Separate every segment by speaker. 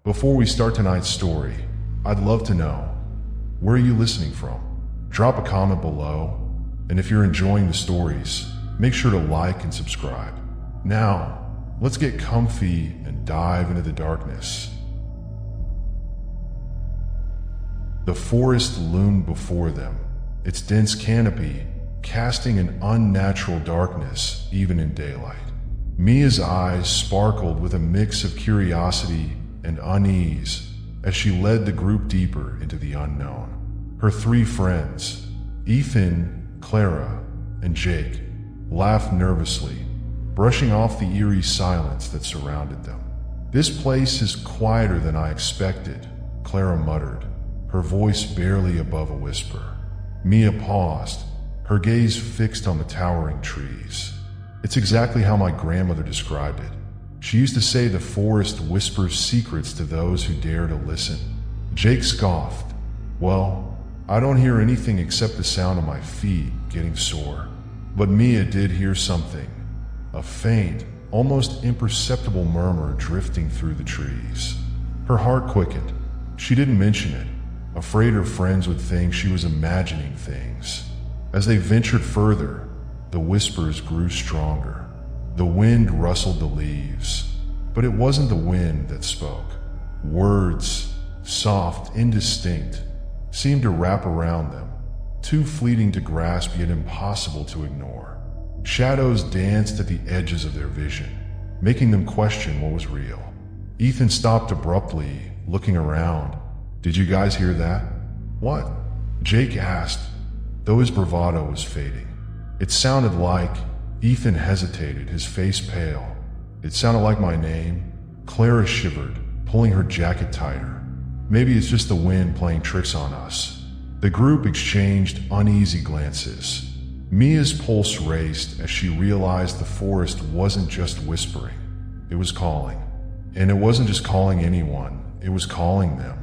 Speaker 1: Before we start tonight's story, I'd love to know, where are you listening from? Drop a comment below, and if you're enjoying the stories, make sure to like and subscribe. Now, let's get comfy and dive into the darkness. The forest loomed before them, its dense canopy casting an unnatural darkness even in daylight. Mia's eyes sparkled with a mix of curiosity and unease as she led the group deeper into the unknown. Her three friends, Ethan, Clara, and Jake, laughed nervously, brushing off the eerie silence that surrounded them. "This place is quieter than I expected," Clara muttered, her voice barely above a whisper. Mia paused, her gaze fixed on the towering trees. "It's exactly how my grandmother described it. She used to say the forest whispers secrets to those who dare to listen." Jake scoffed. "Well, I don't hear anything except the sound of my feet getting sore." But Mia did hear something, a faint, almost imperceptible murmur drifting through the trees. Her heart quickened. She didn't mention it, afraid her friends would think she was imagining things. As they ventured further, the whispers grew stronger. The wind rustled the leaves, but it wasn't the wind that spoke. Words, soft, indistinct, seemed to wrap around them, too fleeting to grasp yet impossible to ignore. Shadows danced at the edges of their vision, making them question what was real. Ethan stopped abruptly, looking around. "Did you guys hear that?" "What?" Jake asked, though his bravado was fading. "It sounded like..." Ethan hesitated, his face pale. "It sounded like my name." Clara shivered, pulling her jacket tighter. "Maybe it's just the wind playing tricks on us." The group exchanged uneasy glances. Mia's pulse raced as she realized the forest wasn't just whispering, it was calling. And it wasn't just calling anyone, it was calling them.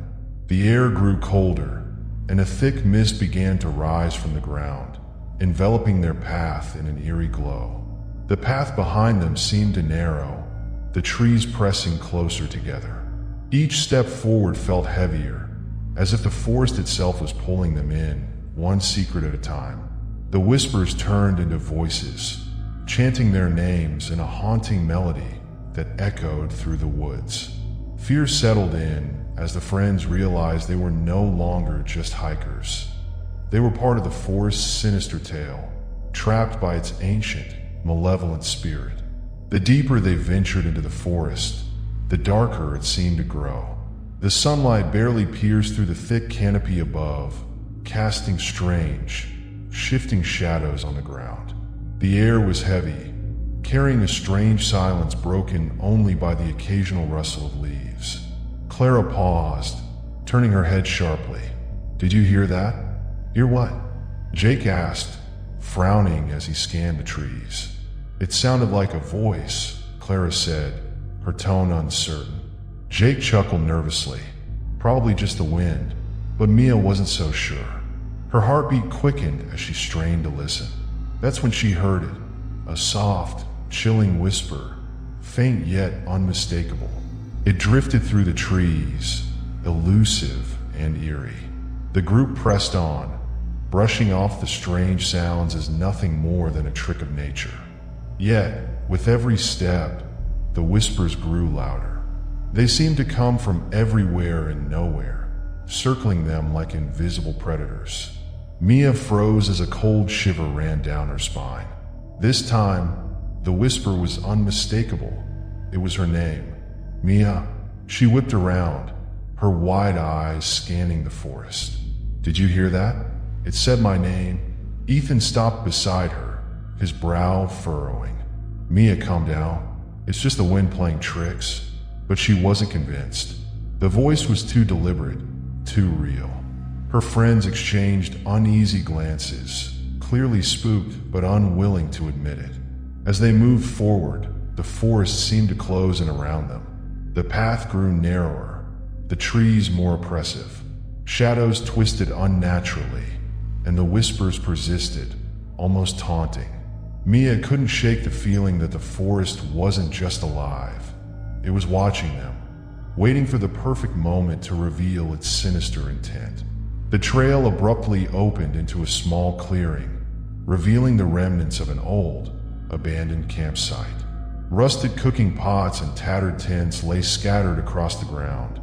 Speaker 1: The air grew colder, and a thick mist began to rise from the ground, enveloping their path in an eerie glow. The path behind them seemed to narrow, the trees pressing closer together. Each step forward felt heavier, as if the forest itself was pulling them in, one secret at a time. The whispers turned into voices, chanting their names in a haunting melody that echoed through the woods. Fear settled in as the friends realized they were no longer just hikers. They were part of the forest's sinister tale, trapped by its ancient, malevolent spirit. The deeper they ventured into the forest, the darker it seemed to grow. The sunlight barely pierced through the thick canopy above, casting strange, shifting shadows on the ground. The air was heavy, carrying a strange silence broken only by the occasional rustle of leaves. Clara paused, turning her head sharply. "Did you hear that?" "Hear what?" Jake asked, frowning as he scanned the trees. "It sounded like a voice," Clara said, her tone uncertain. Jake chuckled nervously. "Probably just the wind," but Mia wasn't so sure. Her heartbeat quickened as she strained to listen. That's when she heard it, a soft, chilling whisper, faint yet unmistakable. It drifted through the trees, elusive and eerie. The group pressed on, brushing off the strange sounds as nothing more than a trick of nature. Yet, with every step, the whispers grew louder. They seemed to come from everywhere and nowhere, circling them like invisible predators. Mia froze as a cold shiver ran down her spine. This time, the whisper was unmistakable. It was her name. "Mia." She whipped around, her wide eyes scanning the forest. "Did you hear that? It said my name." Ethan stopped beside her, his brow furrowing. "Mia, calm down. It's just the wind playing tricks." But she wasn't convinced. The voice was too deliberate, too real. Her friends exchanged uneasy glances, clearly spooked but unwilling to admit it. As they moved forward, the forest seemed to close in around them. The path grew narrower, the trees more oppressive. Shadows twisted unnaturally, and the whispers persisted, almost taunting. Mia couldn't shake the feeling that the forest wasn't just alive. It was watching them, waiting for the perfect moment to reveal its sinister intent. The trail abruptly opened into a small clearing, revealing the remnants of an old, abandoned campsite. Rusted cooking pots and tattered tents lay scattered across the ground,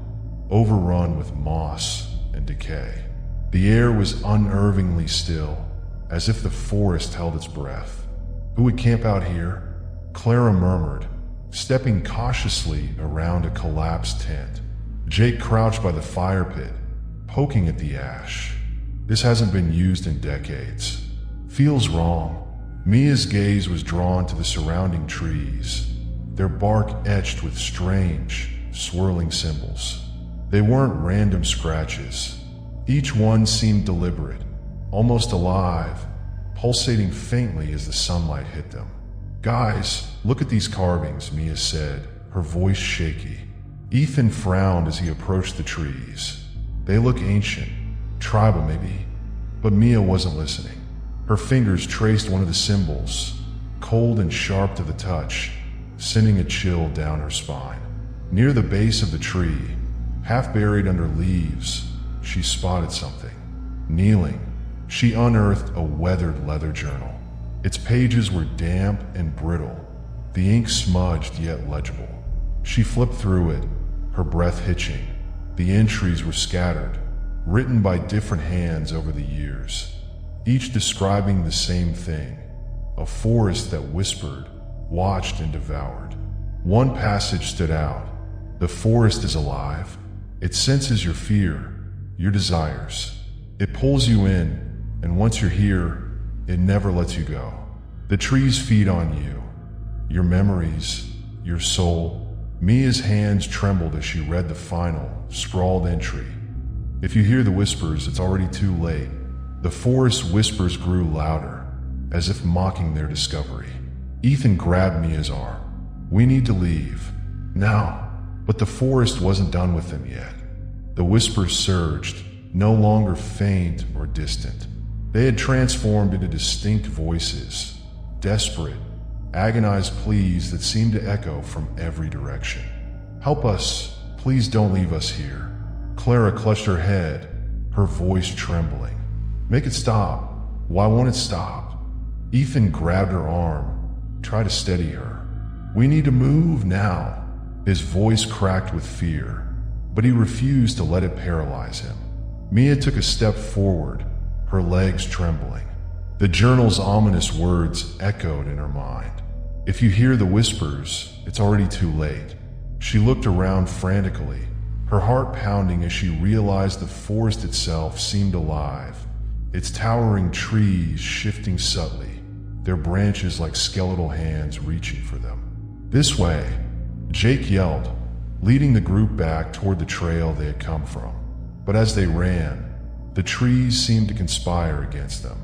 Speaker 1: overrun with moss and decay. The air was unnervingly still, as if the forest held its breath. "Who would camp out here?" Clara murmured, stepping cautiously around a collapsed tent. Jake crouched by the fire pit, poking at the ash. "This hasn't been used in decades. Feels wrong." Mia's gaze was drawn to the surrounding trees, their bark etched with strange, swirling symbols. They weren't random scratches. Each one seemed deliberate, almost alive, pulsating faintly as the sunlight hit them. "Guys, look at these carvings," Mia said, her voice shaky. Ethan frowned as he approached the trees. "They look ancient, tribal maybe." But Mia wasn't listening. Her fingers traced one of the symbols, cold and sharp to the touch, sending a chill down her spine. Near the base of the tree, half buried under leaves, she spotted something. Kneeling, she unearthed a weathered leather journal. Its pages were damp and brittle, the ink smudged yet legible. She flipped through it, her breath hitching. The entries were scattered, written by different hands over the years, each describing the same thing: a forest that whispered, watched, and devoured. One passage stood out: "The forest is alive. It senses your fear, your desires. It pulls you in, and once you're here, it never lets you go. The trees feed on you, your memories, your soul." Mia's hands trembled as she read the final, scrawled entry. "If you hear the whispers, it's already too late." The forest's whispers grew louder, as if mocking their discovery. Ethan grabbed Mia's arm. "We need to leave. Now." But the forest wasn't done with them yet. The whispers surged, no longer faint or distant. They had transformed into distinct voices, desperate, agonized pleas that seemed to echo from every direction. "Help us. Please don't leave us here." Clara clutched her head, her voice trembling. "Make it stop. Why won't it stop?" Ethan grabbed her arm, tried to steady her. "We need to move now." His voice cracked with fear, but he refused to let it paralyze him. Mia took a step forward, her legs trembling. The journal's ominous words echoed in her mind. "If you hear the whispers, it's already too late." She looked around frantically, her heart pounding as she realized the forest itself seemed alive, its towering trees shifting subtly, their branches like skeletal hands reaching for them. "This way!" Jake yelled, leading the group back toward the trail they had come from. But as they ran, the trees seemed to conspire against them.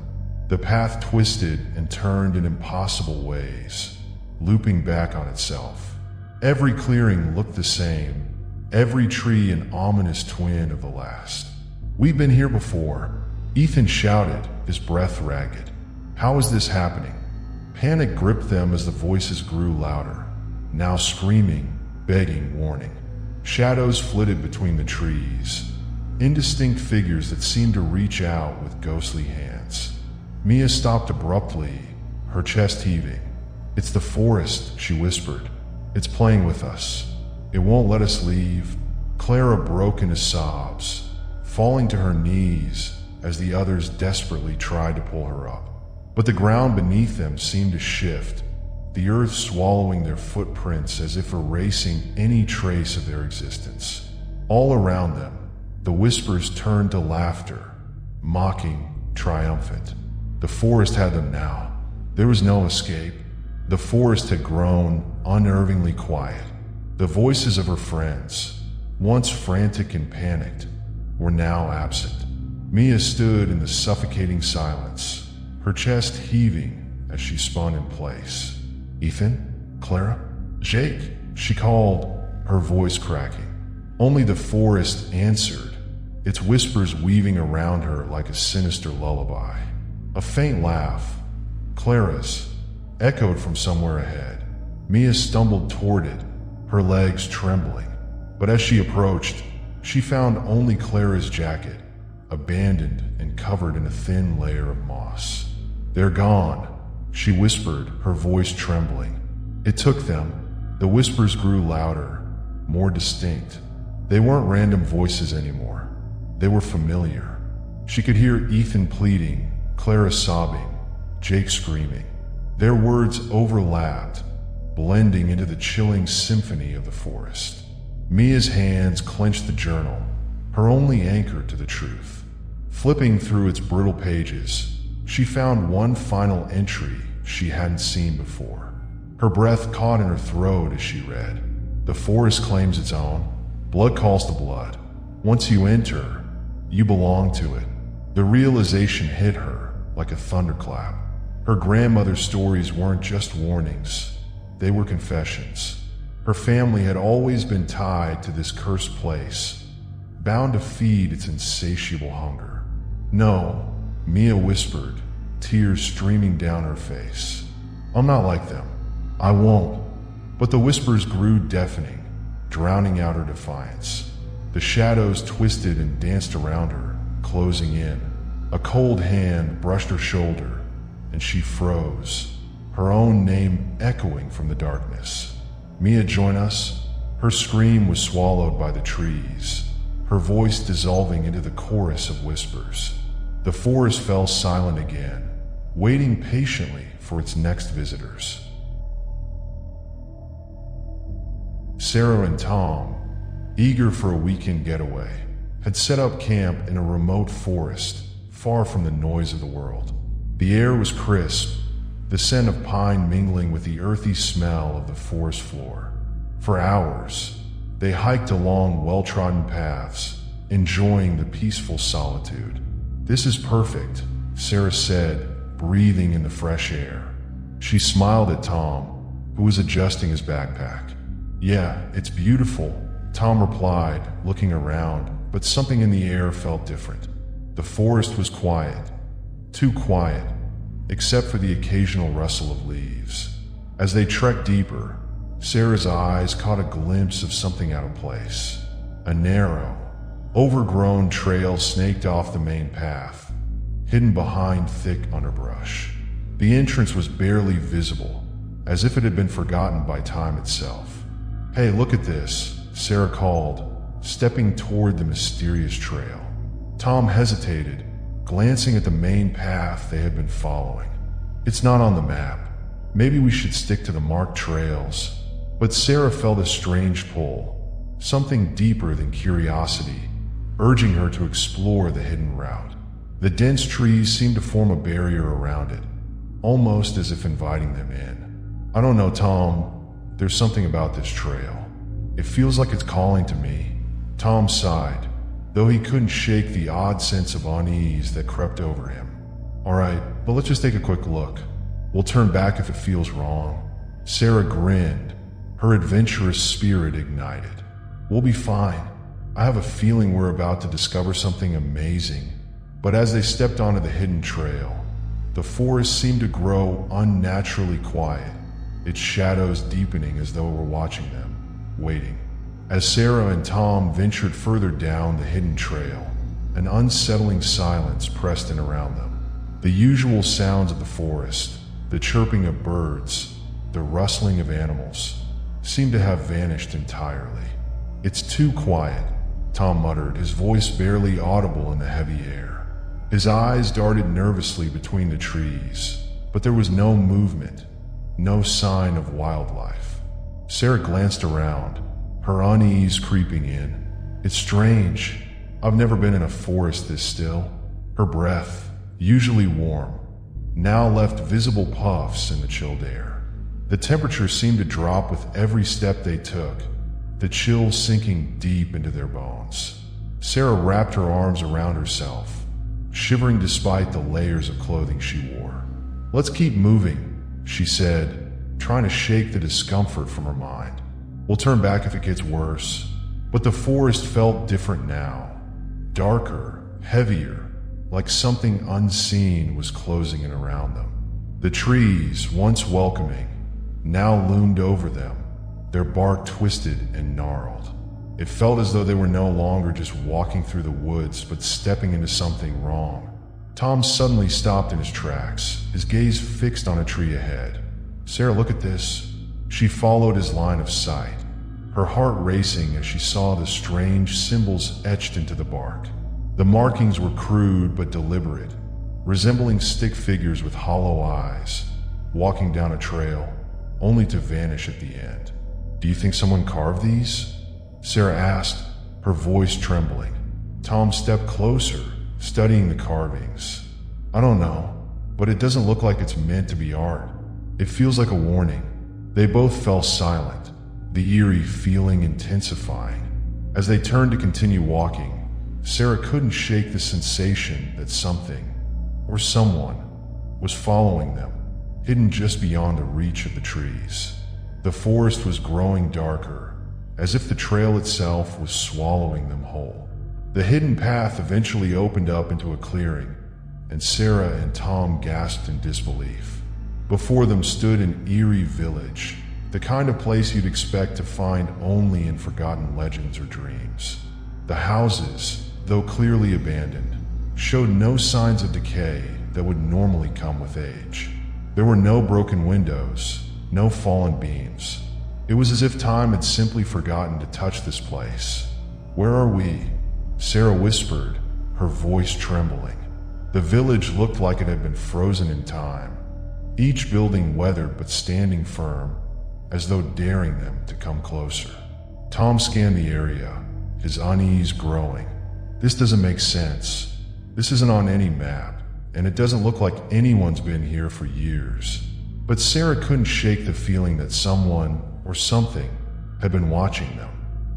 Speaker 1: The path twisted and turned in impossible ways, looping back on itself. Every clearing looked the same, every tree an ominous twin of the last. "We've been here before," Ethan shouted, his breath ragged. "How is this happening?" Panic gripped them as the voices grew louder, now screaming, begging warning. Shadows flitted between the trees, indistinct figures that seemed to reach out with ghostly hands. Mia stopped abruptly, her chest heaving. "It's the forest," she whispered. "It's playing with us. It won't let us leave." Clara broke into sobs, falling to her knees as the others desperately tried to pull her up. But the ground beneath them seemed to shift, the earth swallowing their footprints as if erasing any trace of their existence. All around them, the whispers turned to laughter, mocking, triumphant. The forest had them now. There was no escape. The forest had grown unnervingly quiet. The voices of her friends, once frantic and panicked, were now absent. Mia stood in the suffocating silence, her chest heaving as she spun in place. "Ethan? Clara? Jake?" she called, her voice cracking. Only the forest answered, its whispers weaving around her like a sinister lullaby. A faint laugh, Clara's, echoed from somewhere ahead. Mia stumbled toward it, her legs trembling. But as she approached, she found only Clara's jacket, abandoned and covered in a thin layer of moss. "They're gone," she whispered, her voice trembling. It took them. The whispers grew louder, more distinct. They weren't random voices anymore. They were familiar. She could hear Ethan pleading, Clara sobbing, Jake screaming. Their words overlapped, blending into the chilling symphony of the forest. Mia's hands clenched the journal, her only anchor to the truth. Flipping through its brittle pages, she found one final entry she hadn't seen before. Her breath caught in her throat as she read. "The forest claims its own. Blood calls to blood. Once you enter, you belong to it." The realization hit her like a thunderclap. Her grandmother's stories weren't just warnings, they were confessions. Her family had always been tied to this cursed place, bound to feed its insatiable hunger. "No," Mia whispered, tears streaming down her face. "I'm not like them. I won't." But the whispers grew deafening, drowning out her defiance. The shadows twisted and danced around her, closing in. A cold hand brushed her shoulder, and she froze, her own name echoing from the darkness. "Mia, join us." Her scream was swallowed by the trees, her voice dissolving into the chorus of whispers. The forest fell silent again, waiting patiently for its next visitors. Sarah and Tom, eager for a weekend getaway, had set up camp in a remote forest, far from the noise of the world. The air was crisp, the scent of pine mingling with the earthy smell of the forest floor. For hours, they hiked along well-trodden paths, enjoying the peaceful solitude. "This is perfect," Sarah said, breathing in the fresh air. She smiled at Tom, who was adjusting his backpack. "Yeah, it's beautiful," Tom replied, looking around, but something in the air felt different. The forest was quiet, too quiet, except for the occasional rustle of leaves. As they trekked deeper, Sarah's eyes caught a glimpse of something out of place. A narrow, overgrown trail snaked off the main path, hidden behind thick underbrush. The entrance was barely visible, as if it had been forgotten by time itself. "Hey, look at this," Sarah called, stepping toward the mysterious trail. Tom hesitated, glancing at the main path they had been following. "It's not on the map. Maybe we should stick to the marked trails." But Sarah felt a strange pull, something deeper than curiosity, urging her to explore the hidden route. The dense trees seemed to form a barrier around it, almost as if inviting them in. "I don't know, Tom. There's something about this trail. It feels like it's calling to me." Tom sighed, though he couldn't shake the odd sense of unease that crept over him. "All right, but let's just take a quick look. We'll turn back if it feels wrong." Sarah grinned, her adventurous spirit ignited. "We'll be fine. I have a feeling we're about to discover something amazing." But as they stepped onto the hidden trail, the forest seemed to grow unnaturally quiet, its shadows deepening as though it were watching them, waiting. As Sarah and Tom ventured further down the hidden trail, an unsettling silence pressed in around them. The usual sounds of the forest, the chirping of birds, the rustling of animals, seemed to have vanished entirely. "It's too quiet," Tom muttered, his voice barely audible in the heavy air. His eyes darted nervously between the trees, but there was no movement, no sign of wildlife. Sarah glanced around, her unease creeping in. "It's strange. I've never been in a forest this still." Her breath, usually warm, now left visible puffs in the chilled air. The temperature seemed to drop with every step they took, the chill sinking deep into their bones. Sarah wrapped her arms around herself, shivering despite the layers of clothing she wore. "Let's keep moving," she said, trying to shake the discomfort from her mind. "We'll turn back if it gets worse." But the forest felt different now. Darker, heavier, like something unseen was closing in around them. The trees, once welcoming, now loomed over them, their bark twisted and gnarled. It felt as though they were no longer just walking through the woods, but stepping into something wrong. Tom suddenly stopped in his tracks, his gaze fixed on a tree ahead. "Sarah, look at this." She followed his line of sight, her heart racing as she saw the strange symbols etched into the bark. The markings were crude but deliberate, resembling stick figures with hollow eyes, walking down a trail, only to vanish at the end. "Do you think someone carved these?" Sarah asked, her voice trembling. Tom stepped closer, studying the carvings. "I don't know, but it doesn't look like it's meant to be art. It feels like a warning." They both fell silent, the eerie feeling intensifying. As they turned to continue walking, Sarah couldn't shake the sensation that something, or someone, was following them, hidden just beyond the reach of the trees. The forest was growing darker, as if the trail itself was swallowing them whole. The hidden path eventually opened up into a clearing, and Sarah and Tom gasped in disbelief. Before them stood an eerie village, the kind of place you'd expect to find only in forgotten legends or dreams. The houses, though clearly abandoned, showed no signs of decay that would normally come with age. There were no broken windows, no fallen beams. It was as if time had simply forgotten to touch this place. "Where are we?" Sarah whispered, her voice trembling. The village looked like it had been frozen in time, each building weathered but standing firm, as though daring them to come closer. Tom scanned the area, his unease growing. "This doesn't make sense. This isn't on any map, and it doesn't look like anyone's been here for years." But Sarah couldn't shake the feeling that someone, or something, had been watching them.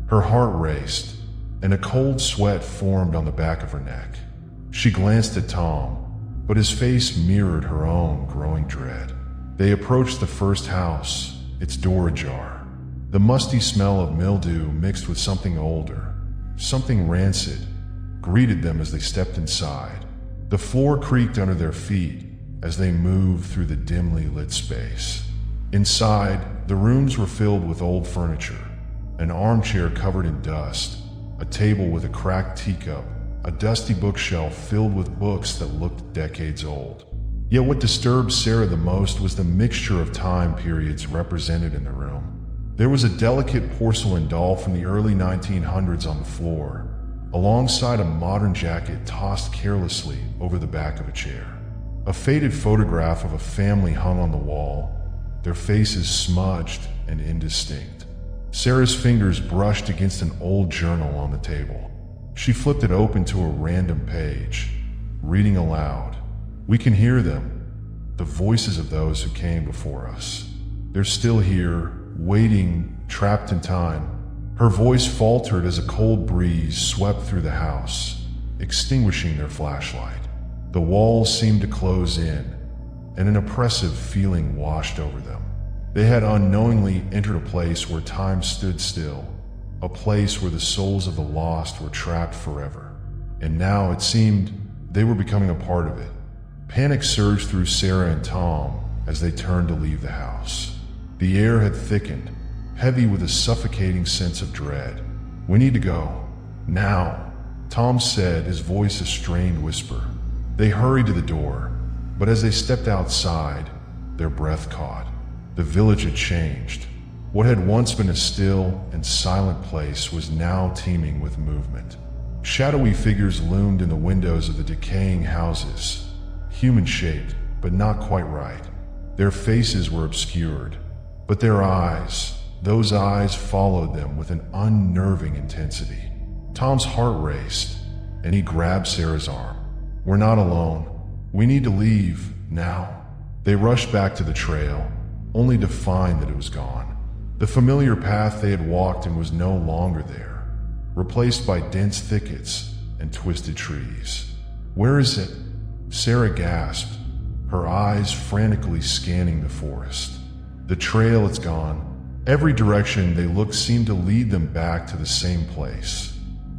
Speaker 1: Her heart raced, and a cold sweat formed on the back of her neck. She glanced at Tom, but his face mirrored her own growing dread. They approached the first house, its door ajar. The musty smell of mildew mixed with something older, something rancid, greeted them as they stepped inside. The floor creaked under their feet as they moved through the dimly lit space. Inside, the rooms were filled with old furniture, an armchair covered in dust, a table with a cracked teacup, a dusty bookshelf filled with books that looked decades old. Yet what disturbed Sarah the most was the mixture of time periods represented in the room. There was a delicate porcelain doll from the early 1900s on the floor, alongside a modern jacket tossed carelessly over the back of a chair. A faded photograph of a family hung on the wall, their faces smudged and indistinct. Sarah's fingers brushed against an old journal on the table. She flipped it open to a random page, reading aloud. "We can hear them, the voices of those who came before us. They're still here, waiting, trapped in time." Her voice faltered as a cold breeze swept through the house, extinguishing their flashlight. The walls seemed to close in, and an oppressive feeling washed over them. They had unknowingly entered a place where time stood still, a place where the souls of the lost were trapped forever. And now it seemed they were becoming a part of it. Panic surged through Sarah and Tom as they turned to leave the house. The air had thickened, heavy with a suffocating sense of dread. "We need to go. Now," Tom said, his voice a strained whisper. They hurried to the door, but as they stepped outside, their breath caught. The village had changed. What had once been a still and silent place was now teeming with movement. Shadowy figures loomed in the windows of the decaying houses, human-shaped, but not quite right. Their faces were obscured, but their eyes, those eyes followed them with an unnerving intensity. Tom's heart raced, and he grabbed Sarah's arm. "We're not alone. We need to leave, now." They rushed back to the trail, only to find that it was gone. The familiar path they had walked in was no longer there, replaced by dense thickets and twisted trees. "Where is it?" Sarah gasped, her eyes frantically scanning the forest. "The trail, it's gone." Every direction they looked seemed to lead them back to the same place.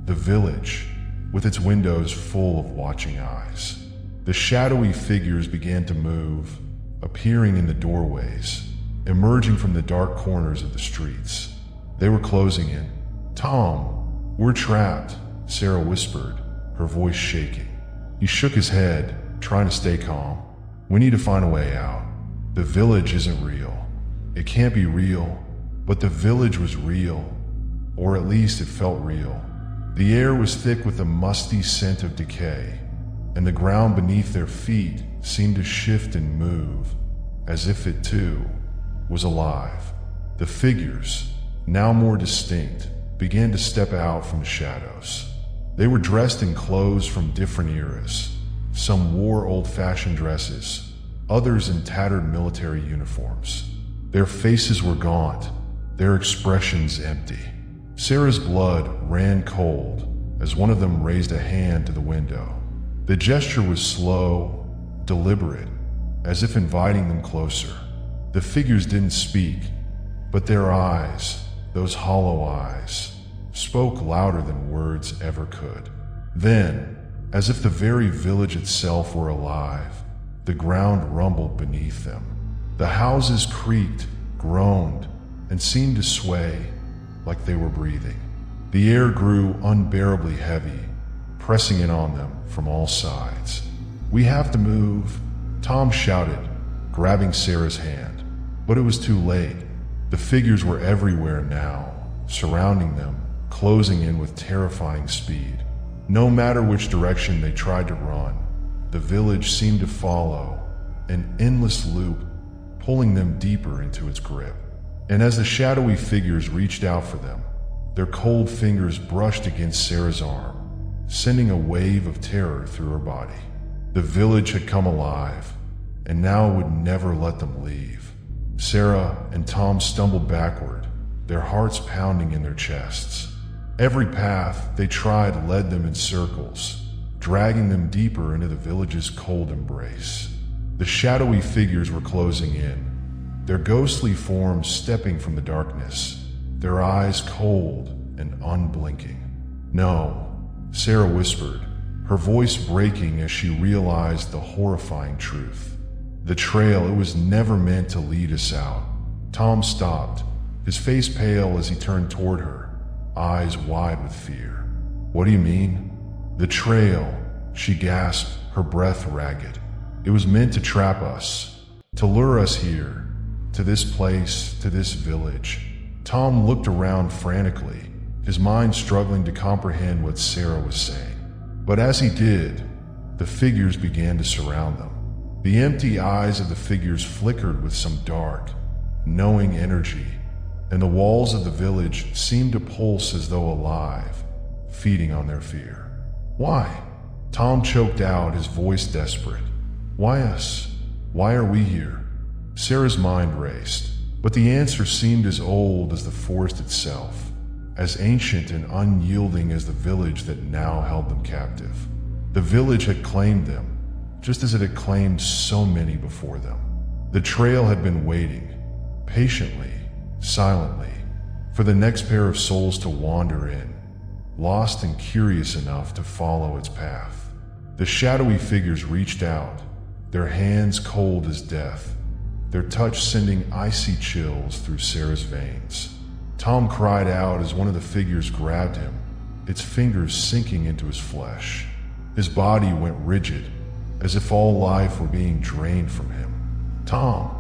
Speaker 1: The village, with its windows full of watching eyes. The shadowy figures began to move, appearing in the doorways, emerging from the dark corners of the streets. They were closing in, "Tom, we're trapped," Sarah whispered, her voice shaking. He shook his head, trying to stay calm. "We need to find a way out. The village isn't real. It can't be real, but the village was real. Or at least it felt real." The air was thick with a musty scent of decay, and the ground beneath their feet seemed to shift and move, as if it too was alive. The figures, now more distinct, began to step out from the shadows. They were dressed in clothes from different eras. Some wore old-fashioned dresses, others in tattered military uniforms. Their faces were gaunt, their expressions empty. Sarah's blood ran cold as one of them raised a hand to the window. The gesture was slow, deliberate, as if inviting them closer. The figures didn't speak, but their eyes, those hollow eyes, spoke louder than words ever could. Then, as if the very village itself were alive, the ground rumbled beneath them. The houses creaked, groaned, and seemed to sway, like they were breathing. The air grew unbearably heavy, pressing in on them from all sides. "We have to move," Tom shouted, grabbing Sarah's hand. But it was too late. The figures were everywhere now, surrounding them, closing in with terrifying speed. No matter which direction they tried to run, the village seemed to follow, an endless loop, pulling them deeper into its grip. And as the shadowy figures reached out for them, their cold fingers brushed against Sarah's arm, sending a wave of terror through her body. The village had come alive, and now would never let them leave. Sarah and Tom stumbled backward, their hearts pounding in their chests. Every path they tried led them in circles, dragging them deeper into the village's cold embrace. The shadowy figures were closing in, their ghostly forms stepping from the darkness, their eyes cold and unblinking. "No," Sarah whispered, her voice breaking as she realized the horrifying truth. "The trail, it was never meant to lead us out." Tom stopped, his face pale as he turned toward her, eyes wide with fear. "What do you mean?" "The trail," she gasped, her breath ragged. "It was meant to trap us, to lure us here, to this place, to this village." Tom looked around frantically, his mind struggling to comprehend what Sarah was saying. But as he did, the figures began to surround them. The empty eyes of the figures flickered with some dark, knowing energy, and the walls of the village seemed to pulse as though alive, feeding on their fear. "Why?" Tom choked out, his voice desperate. "Why us? Why are we here?" Sarah's mind raced, but the answer seemed as old as the forest itself, as ancient and unyielding as the village that now held them captive. The village had claimed them, just as it had claimed so many before them. The trail had been waiting, patiently, silently, for the next pair of souls to wander in, lost and curious enough to follow its path. The shadowy figures reached out, their hands cold as death, their touch sending icy chills through Sarah's veins. Tom cried out as one of the figures grabbed him, its fingers sinking into his flesh. His body went rigid, as if all life were being drained from him. "Tom!"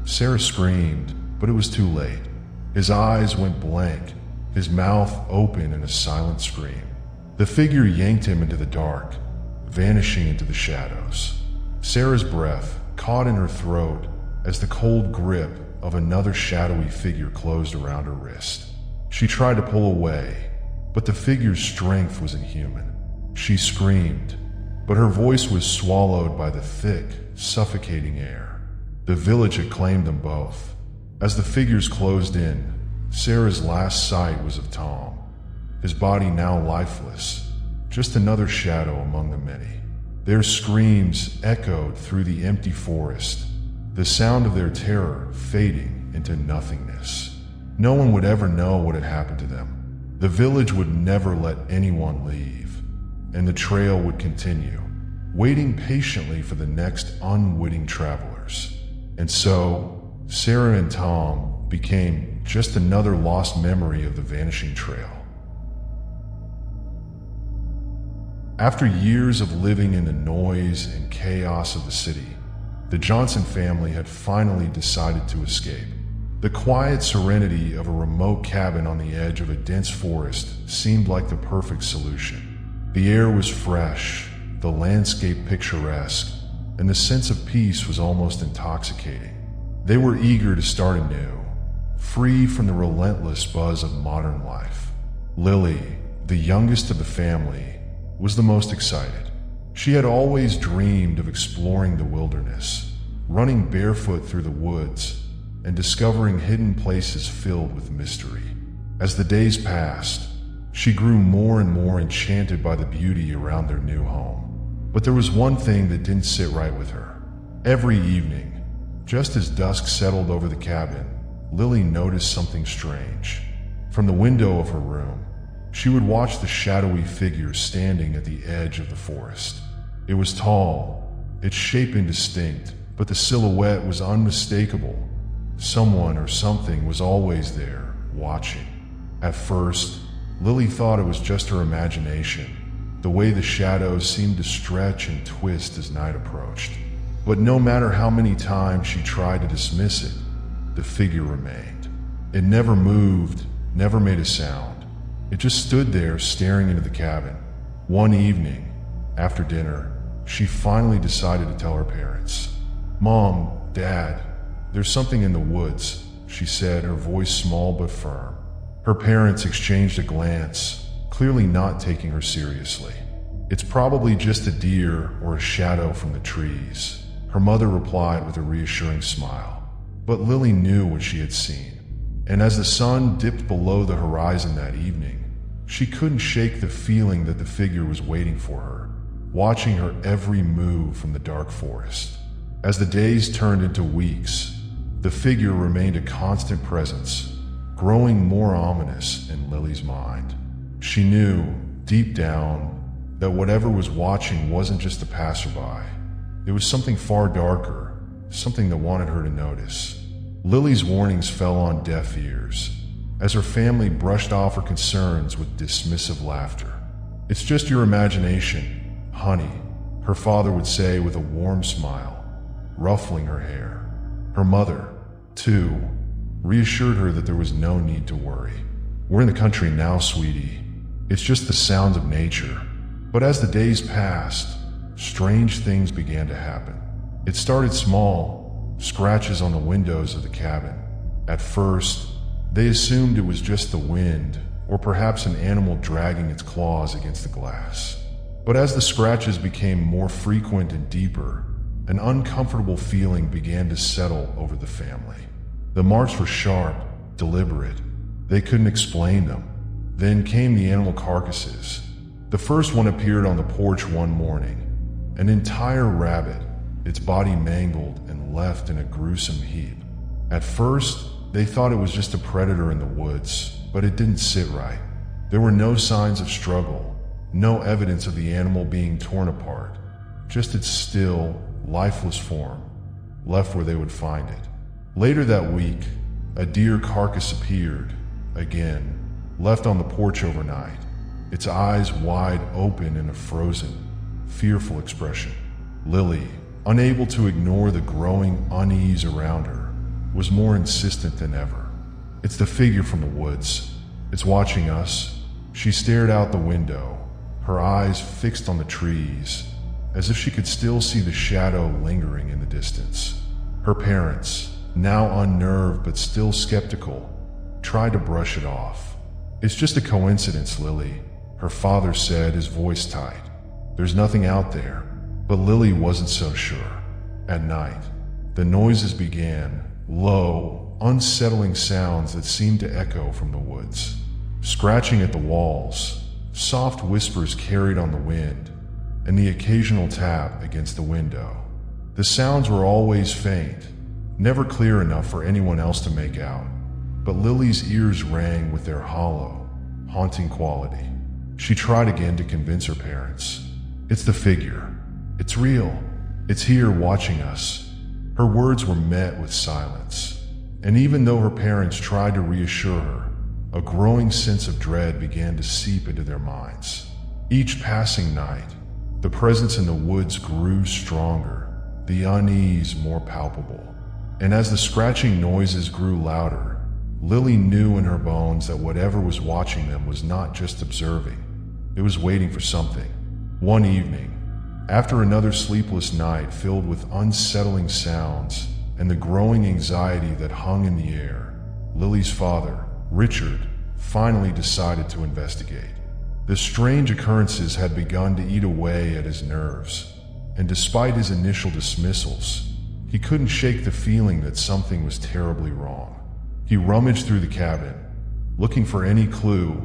Speaker 1: Sarah screamed, but it was too late. His eyes went blank, his mouth open in a silent scream. The figure yanked him into the dark, vanishing into the shadows. Sarah's breath caught in her throat as the cold grip of another shadowy figure closed around her wrist. She tried to pull away, but the figure's strength was inhuman. She screamed, but her voice was swallowed by the thick, suffocating air. The village had claimed them both. As the figures closed in, Sarah's last sight was of Tom, his body now lifeless, just another shadow among the many. Their screams echoed through the empty forest, the sound of their terror fading into nothingness. No one would ever know what had happened to them. The village would never let anyone leave, and the trail would continue, waiting patiently for the next unwitting travelers. And so, Sarah and Tom became just another lost memory of the Vanishing Trail, After years of living in the noise and chaos of the city, the Johnson family had finally decided to escape. The quiet serenity of a remote cabin on the edge of a dense forest seemed like the perfect solution. The air was fresh, the landscape picturesque, and the sense of peace was almost intoxicating. They were eager to start anew, free from the relentless buzz of modern life. Lily, the youngest of the family, was the most excited. She had always dreamed of exploring the wilderness, running barefoot through the woods, and discovering hidden places filled with mystery. As the days passed, she grew more and more enchanted by the beauty around their new home. But there was one thing that didn't sit right with her. Every evening, just as dusk settled over the cabin, Lily noticed something strange. From the window of her room, she would watch the shadowy figure standing at the edge of the forest. It was tall, its shape indistinct, but the silhouette was unmistakable. Someone or something was always there, watching. At first, Lily thought it was just her imagination, the way the shadows seemed to stretch and twist as night approached. But no matter how many times she tried to dismiss it, the figure remained. It never moved, never made a sound. It just stood there staring into the cabin. One evening, after dinner, she finally decided to tell her parents. "Mom, Dad, there's something in the woods," she said, her voice small but firm. Her parents exchanged a glance, clearly not taking her seriously. "It's probably just a deer or a shadow from the trees," her mother replied with a reassuring smile. But Lily knew what she had seen, and as the sun dipped below the horizon that evening, she couldn't shake the feeling that the figure was waiting for her, watching her every move from the dark forest. As the days turned into weeks, the figure remained a constant presence, growing more ominous in Lily's mind. She knew, deep down, that whatever was watching wasn't just a passerby. It was something far darker, something that wanted her to notice. Lily's warnings fell on deaf ears, as her family brushed off her concerns with dismissive laughter. "It's just your imagination, honey," her father would say with a warm smile, ruffling her hair. Her mother, too, reassured her that there was no need to worry. "We're in the country now, sweetie. It's just the sounds of nature." But as the days passed, strange things began to happen. It started small, scratches on the windows of the cabin. At first, they assumed it was just the wind, or perhaps an animal dragging its claws against the glass. But as the scratches became more frequent and deeper, an uncomfortable feeling began to settle over the family. The marks were sharp, deliberate. They couldn't explain them. Then came the animal carcasses. The first one appeared on the porch one morning, an entire rabbit, its body mangled and left in a gruesome heap. At first, they thought it was just a predator in the woods, but it didn't sit right. There were no signs of struggle, no evidence of the animal being torn apart, just its still, lifeless form, left where they would find it. Later that week, a deer carcass appeared, again, left on the porch overnight, its eyes wide open in a frozen, fearful expression. Lily, unable to ignore the growing unease around her, was more insistent than ever. "It's the figure from the woods. It's watching us." She stared out the window, her eyes fixed on the trees, as if she could still see the shadow lingering in the distance. Her parents, now unnerved but still skeptical, tried to brush it off. "It's just a coincidence, Lily," her father said, his voice tight. "There's nothing out there." But Lily wasn't so sure. At night, the noises began, low, unsettling sounds that seemed to echo from the woods. Scratching at the walls, soft whispers carried on the wind, and the occasional tap against the window. The sounds were always faint, never clear enough for anyone else to make out, but Lily's ears rang with their hollow, haunting quality. She tried again to convince her parents. "It's the figure. It's real. It's here watching us." Her words were met with silence, and even though her parents tried to reassure her, a growing sense of dread began to seep into their minds. Each passing night, the presence in the woods grew stronger, the unease more palpable. And as the scratching noises grew louder, Lily knew in her bones that whatever was watching them was not just observing, it was waiting for something. One evening, after another sleepless night filled with unsettling sounds and the growing anxiety that hung in the air, Lily's father, Richard, finally decided to investigate. The strange occurrences had begun to eat away at his nerves, and despite his initial dismissals, he couldn't shake the feeling that something was terribly wrong. He rummaged through the cabin, looking for any clue,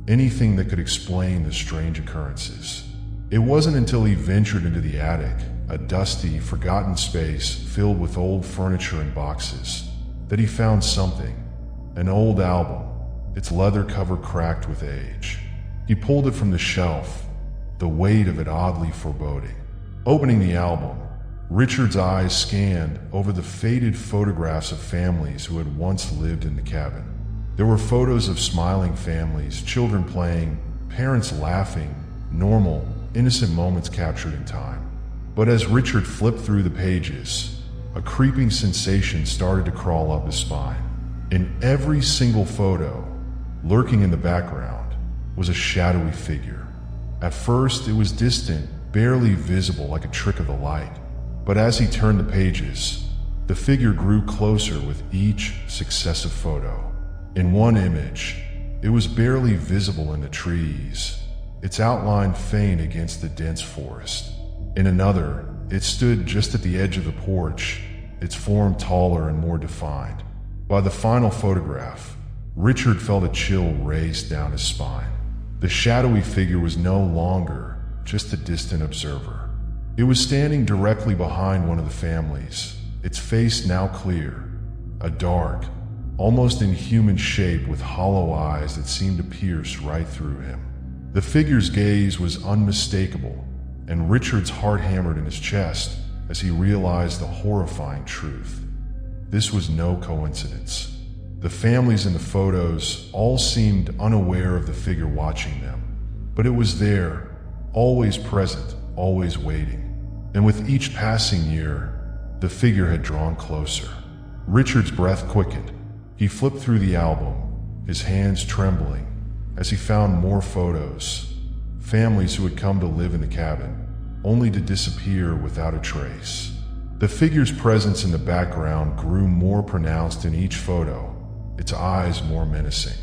Speaker 1: anything that could explain the strange occurrences. It wasn't until he ventured into the attic, a dusty, forgotten space filled with old furniture and boxes, that he found something, an old album, its leather cover cracked with age. He pulled it from the shelf, the weight of it oddly foreboding. Opening the album, Richard's eyes scanned over the faded photographs of families who had once lived in the cabin. There were photos of smiling families, children playing, parents laughing, normal, innocent moments captured in time. But as Richard flipped through the pages, a creeping sensation started to crawl up his spine. In every single photo, lurking in the background, was a shadowy figure. At first, it was distant, barely visible like a trick of the light. But as he turned the pages, the figure grew closer with each successive photo. In one image, it was barely visible in the trees, its outline faint against the dense forest. In another, it stood just at the edge of the porch, its form taller and more defined. By the final photograph, Richard felt a chill race down his spine. The shadowy figure was no longer just a distant observer. It was standing directly behind one of the families, its face now clear, a dark, almost inhuman shape with hollow eyes that seemed to pierce right through him. The figure's gaze was unmistakable, and Richard's heart hammered in his chest as he realized the horrifying truth. This was no coincidence. The families in the photos all seemed unaware of the figure watching them, but it was there, always present, always waiting. And with each passing year, the figure had drawn closer. Richard's breath quickened. He flipped through the album, his hands trembling, as he found more photos, families who had come to live in the cabin, only to disappear without a trace. The figure's presence in the background grew more pronounced in each photo, its eyes more menacing.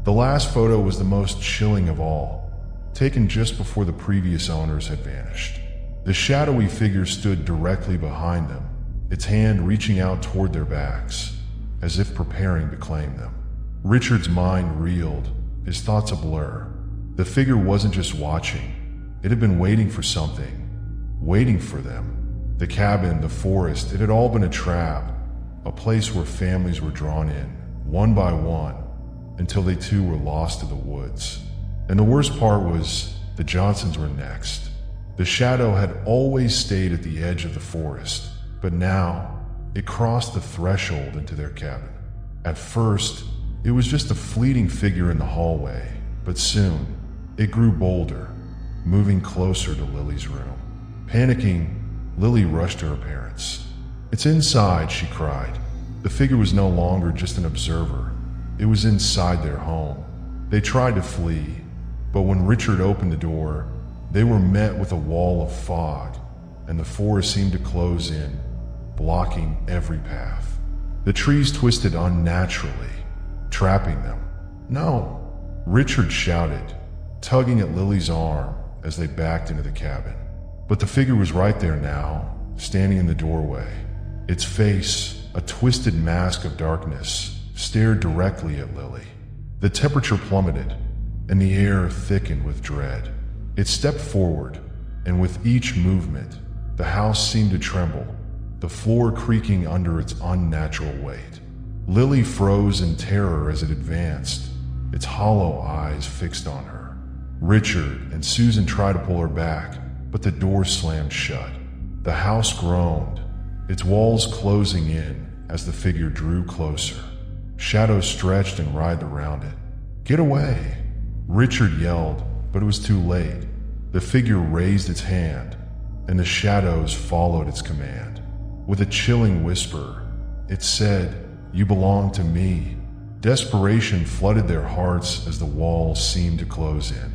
Speaker 1: The last photo was the most chilling of all, taken just before the previous owners had vanished. The shadowy figure stood directly behind them, its hand reaching out toward their backs, as if preparing to claim them. Richard's mind reeled, his thoughts a blur. The figure wasn't just watching, it had been waiting for something, waiting for them. The cabin, the forest, it had all been a trap, a place where families were drawn in, one by one, until they too were lost to the woods. And the worst part was, the Johnsons were next. The shadow had always stayed at the edge of the forest, but now, it crossed the threshold into their cabin. At first, it was just a fleeting figure in the hallway, but soon, it grew bolder, moving closer to Lily's room. Panicking, Lily rushed to her parents. "It's inside," she cried. The figure was no longer just an observer. It was inside their home. They tried to flee, but when Richard opened the door, they were met with a wall of fog, and the forest seemed to close in, blocking every path. The trees twisted unnaturally, trapping them. "No!" Richard shouted, tugging at Lily's arm as they backed into the cabin. But the figure was right there now, standing in the doorway. Its face, a twisted mask of darkness, stared directly at Lily. The temperature plummeted, and the air thickened with dread. It stepped forward, and with each movement, the house seemed to tremble, the floor creaking under its unnatural weight. Lily froze in terror as it advanced, its hollow eyes fixed on her. Richard and Susan tried to pull her back, but the door slammed shut. The house groaned, its walls closing in as the figure drew closer. Shadows stretched and writhed around it. "Get away!" Richard yelled, but it was too late. The figure raised its hand, and the shadows followed its command. With a chilling whisper, it said, "You belong to me." Desperation flooded their hearts as the walls seemed to close in.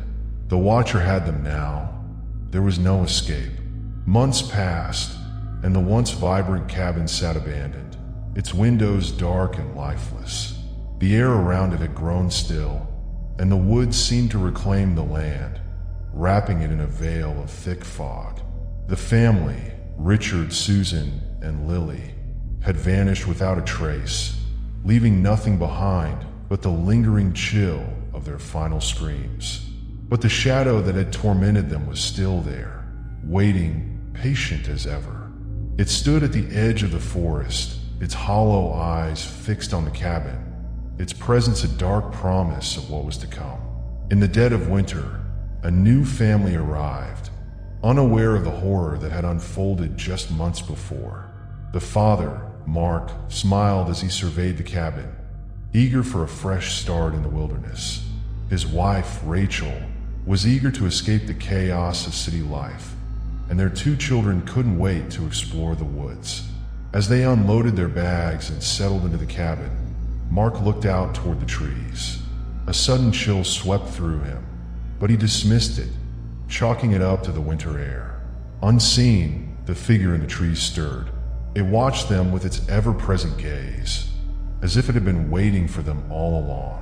Speaker 1: The Watcher had them now. There was no escape. Months passed, and the once vibrant cabin sat abandoned, its windows dark and lifeless. The air around it had grown still, and the woods seemed to reclaim the land, wrapping it in a veil of thick fog. The family, Richard, Susan, and Lily, had vanished without a trace, leaving nothing behind but the lingering chill of their final screams. But the shadow that had tormented them was still there, waiting, patient as ever. It stood at the edge of the forest, its hollow eyes fixed on the cabin, its presence a dark promise of what was to come. In the dead of winter, a new family arrived, unaware of the horror that had unfolded just months before. The father, Mark, smiled as he surveyed the cabin, eager for a fresh start in the wilderness. His wife, Rachel, was eager to escape the chaos of city life, and their 2 children couldn't wait to explore the woods. As they unloaded their bags and settled into the cabin, Mark looked out toward the trees. A sudden chill swept through him, but he dismissed it, chalking it up to the winter air. Unseen, the figure in the trees stirred. It watched them with its ever-present gaze, as if it had been waiting for them all along.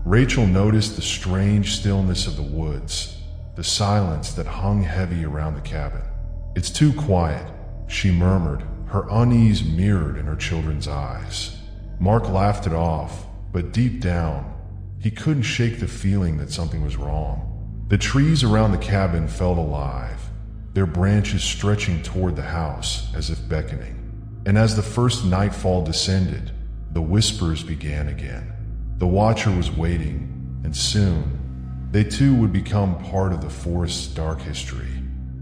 Speaker 1: Rachel noticed the strange stillness of the woods, the silence that hung heavy around the cabin. "It's too quiet," she murmured, her unease mirrored in her children's eyes. Mark laughed it off, but deep down, he couldn't shake the feeling that something was wrong. The trees around the cabin felt alive, their branches stretching toward the house as if beckoning. And as the first nightfall descended, the whispers began again. The Watcher was waiting, and soon, they too would become part of the forest's dark history.